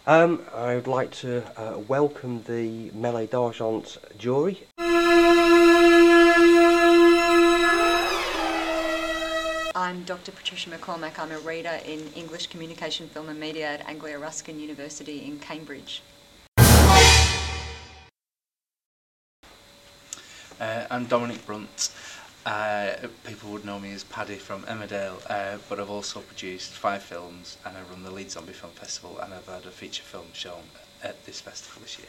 I would like to welcome the Mêlée d'Argent jury. I'm Dr. Patricia MacCormack. I'm a reader in English Communication, Film and Media at Anglia Ruskin University in Cambridge. I'm Dominic Brunt. People would know me as Paddy from Emmerdale, but I've also produced 5 films, and I run the Leeds Zombie Film Festival, and I've had a feature film shown at this festival this year.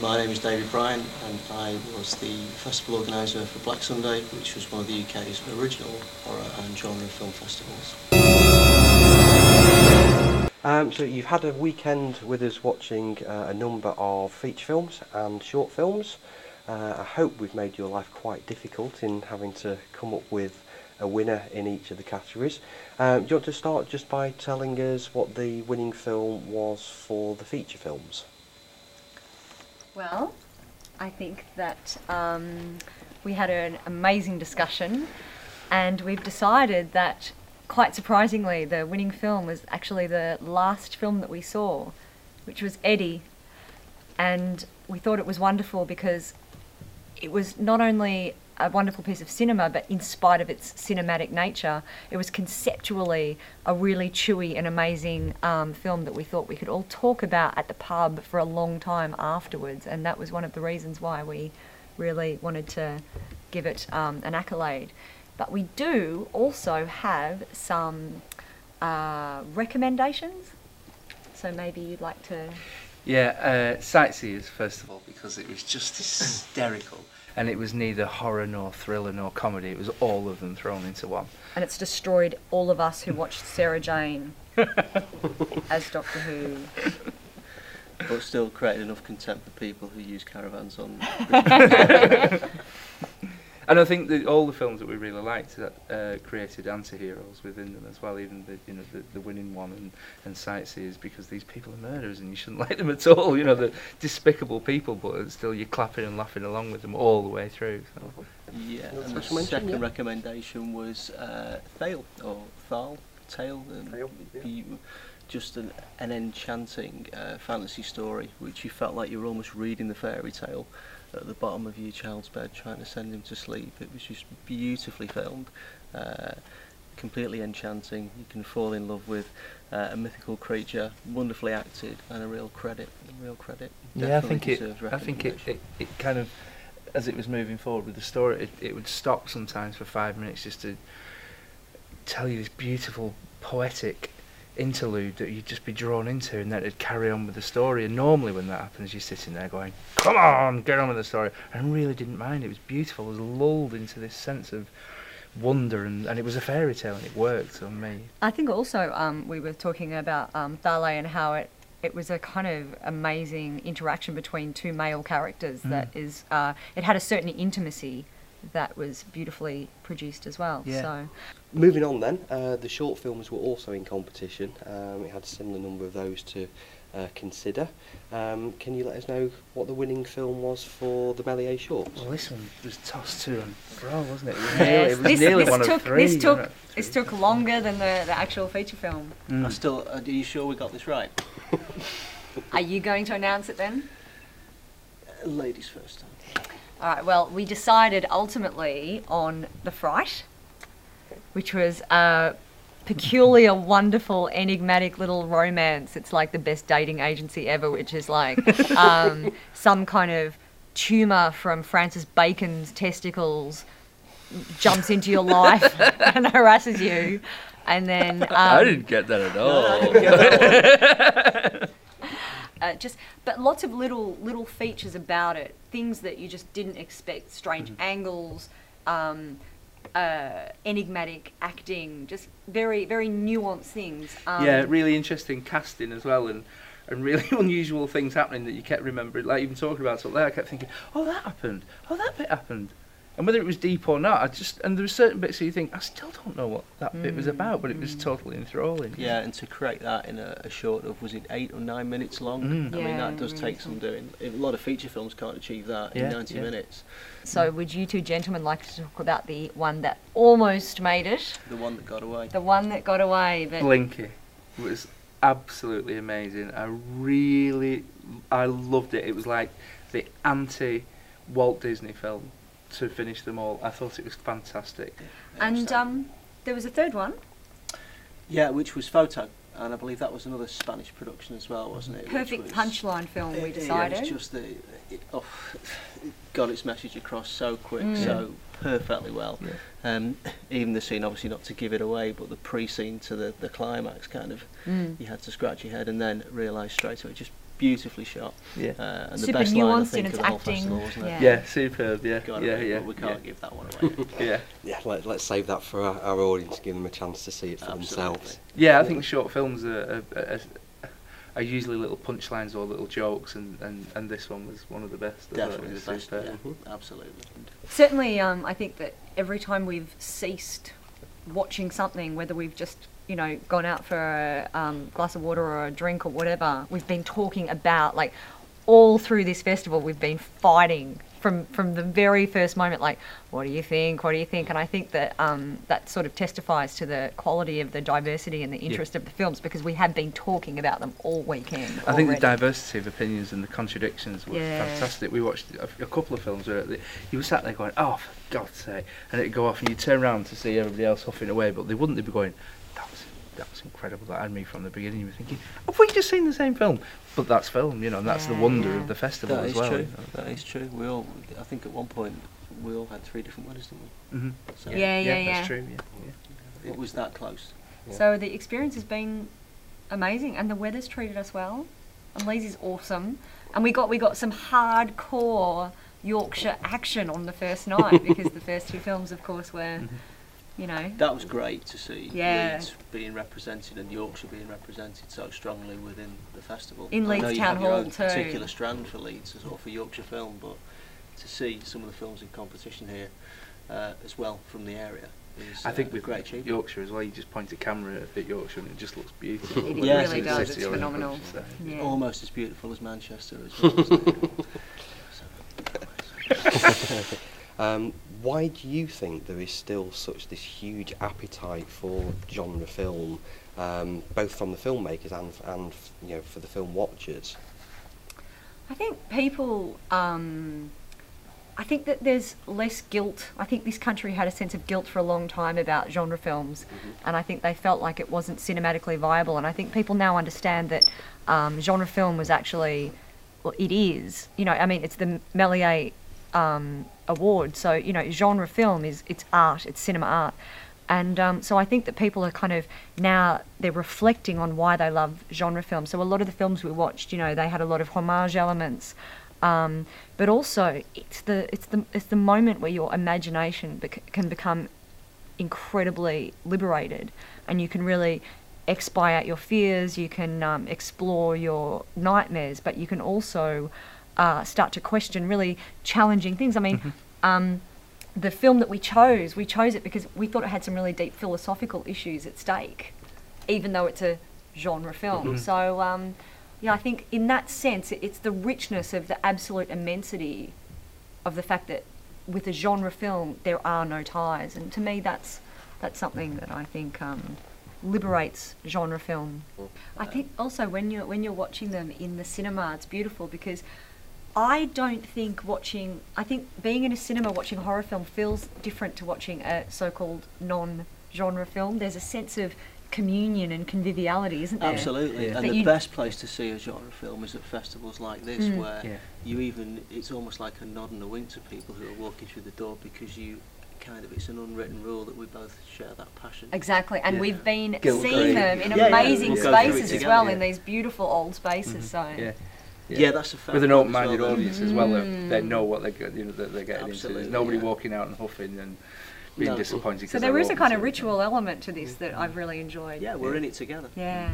My name is David Bryan, and I was the festival organiser for Black Sunday, which was one of the UK's original horror and genre film festivals. So you've had a weekend with us watching a number of feature films and short films. I hope we've made your life quite difficult in having to come up with a winner in each of the categories. Do you want to start just by telling us what the winning film was for the feature films? Well, I think that we had an amazing discussion, and we've decided that, quite surprisingly, the winning film was actually the last film that we saw, which was Eddie. And we thought it was wonderful because it was not only a wonderful piece of cinema, but in spite of its cinematic nature, it was conceptually a really chewy and amazing film that we thought we could all talk about at the pub for a long time afterwards. And that was one of the reasons why we really wanted to give it an accolade. But we do also have some recommendations. So maybe you'd like to... Yeah, Sightseers, first of all, because it was just hysterical. And it was neither horror nor thriller nor comedy. It was all of them thrown into one. And it's destroyed all of us who watched Sarah Jane as Doctor Who. But still created enough contempt for people who use caravans on... And I think that all the films that we really liked created anti-heroes within them as well, even the winning one and Sightseers, because these people are murderers and you shouldn't like them at all. You know, they're despicable people, but still you're clapping and laughing along with them all the way through. So. Yeah, and the second recommendation was Thale, or Thal, Tale. Just an enchanting fantasy story, which you felt like you were almost reading the fairy tale at the bottom of your child's bed, trying to send him to sleep. It was just beautifully filmed, completely enchanting. You can fall in love with a mythical creature, wonderfully acted, and a real credit. Yeah, I think it kind of, as it was moving forward with the story, it would stop sometimes for 5 minutes just to tell you this beautiful, poetic interlude that you'd just be drawn into, and then it'd carry on with the story. And normally when that happens, you're sitting there going, come on, get on with the story. And I really didn't mind. It was beautiful. I was lulled into this sense of wonder, and it was a fairy tale, and it worked on me. I think also we were talking about Thale and how it was a kind of amazing interaction between two male characters that is, it had a certain intimacy that was beautifully produced as well. Yeah. So, moving on then, the short films were also in competition. We had a similar number of those to consider. Can you let us know what the winning film was for the Méliès shorts? Well, this one was tossed to and fro, wasn't it? Yes, It was nearly one of three. This took longer than the actual feature film. Are you sure we got this right? Are you going to announce it then? Ladies first. All right, well, we decided ultimately on The Fright, which was a peculiar, wonderful, enigmatic little romance. It's like the best dating agency ever, which is like some kind of tumour from Francis Bacon's testicles jumps into your life and harasses you. And then... I didn't get that at all. But lots of little features about it, things that you just didn't expect, strange angles, enigmatic acting, just very, very nuanced things. Yeah, really interesting casting as well, and really unusual things happening that you kept remembering, like even talking about something there, I kept thinking, oh, that happened, oh, that bit happened. And whether it was deep or not, and there were certain bits that you think, I still don't know what that bit was about, but it was totally enthralling. Yeah, and to create that in a short of, was it 8 or 9 minutes long? I mean, that does take some doing. A lot of feature films can't achieve that in 90 minutes. So would you two gentlemen like to talk about the one that almost made it? The one that got away. The one that got away. But Blinky was absolutely amazing. I loved it. It was like the anti-Walt Disney film to finish them all. I thought it was fantastic. And there was a third one. Yeah, which was Photo. And I believe that was another Spanish production as well, wasn't it? Perfect punchline film, we decided. It was just it got its message across so quick, so perfectly well. Yeah. Even the scene, obviously not to give it away, but the pre-scene to the climax, kind of, you had to scratch your head and then realise straight away, just beautifully shot. Yeah. And super the best nuanced line, I think, in its of the whole acting. festival, wasn't it? Yeah, superb. Yeah, but we can't give that one away. Let's save that for our audience, give them a chance to see it for themselves. Yeah, I think short films are usually little punchlines or little jokes, and this one was one of the best. Definitely the best. Yeah, absolutely. Certainly, I think that every time we've ceased watching something, whether we've just gone out for a glass of water or a drink or whatever, we've been talking about, like, all through this festival, we've been fighting from the very first moment, like, what do you think? And I think that that sort of testifies to the quality of the diversity and the interest of the films, because we have been talking about them all weekend. I think the diversity of opinions and the contradictions were fantastic. We watched a couple of films where you were sat there going, oh, for God's sake, and it'd go off and you'd turn around to see everybody else huffing away, but they wouldn't. They'd be going, that was incredible. That had me from the beginning. You were thinking, have we just seen the same film? But that's film, and that's the wonder of the festival as well. True. That is true. I think at one point we all had 3 different winners, didn't we? Mm-hmm. So that's true. It was that close. Yeah. So the experience has been amazing, and the weather's treated us well. And Leeds is awesome, and we got some hardcore Yorkshire action on the first night, because the first 2 films, of course, were. That was great to see Leeds being represented and Yorkshire being represented so strongly within the festival. In Leeds Town Hall too. I know you have your own particular strand for Leeds as well, for Yorkshire film, but to see some of the films in competition here as well from the area is I think with great achievement. Yorkshire as well, you just point a camera at Yorkshire and it just looks beautiful. It really does, it's phenomenal. Almost as beautiful as Manchester as well, isn't it? Why do you think there is still this huge appetite for genre film, both from the filmmakers and for the film watchers? I think people. I think that there's less guilt. I think this country had a sense of guilt for a long time about genre films, and I think they felt like it wasn't cinematically viable. And I think people now understand that genre film was actually, well, it is. It's the Méliès award, so genre film it's art, it's cinema art, and so I think that people are kind of now they're reflecting on why they love genre film. So a lot of the films we watched, they had a lot of homage elements, but also it's the moment where your imagination can become incredibly liberated, and you can really expire out your fears, you can explore your nightmares, but you can also start to question really challenging things. I mean, the film that we chose it because we thought it had some really deep philosophical issues at stake, even though it's a genre film. So, I think in that sense, it's the richness of the absolute immensity of the fact that with a genre film, there are no ties. And to me, that's something that I think liberates genre film. I think also when you're watching them in the cinema, it's beautiful because I think being in a cinema watching a horror film feels different to watching a so-called non-genre film. There's a sense of communion and conviviality, isn't there? Absolutely. And the best place to see a genre film is at festivals like this, where it's almost like a nod and a wink to people who are walking through the door, because it's an unwritten rule that we both share that passion. Exactly, and we've been seeing them in amazing spaces as well, in these beautiful old spaces. So. Yeah, that's a fact. With an open-minded audience as well, they know what they're getting into. There's nobody walking out and huffing and being disappointed. So there is a kind of ritual element to this that I've really enjoyed. Yeah, we're in it together. Yeah.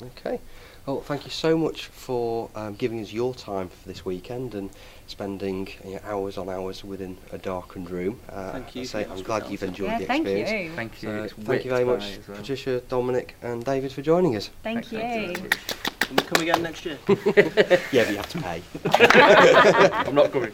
Okay. Well, thank you so much for giving us your time for this weekend and spending hours on hours within a darkened room. Thank you. I'm glad you've enjoyed the thank experience. you. Thank you. So thank you very much, well. Patricia, Dominic, and David, for joining us. Thank you. Can we come again next year? Yeah, but you have to pay. I'm not coming.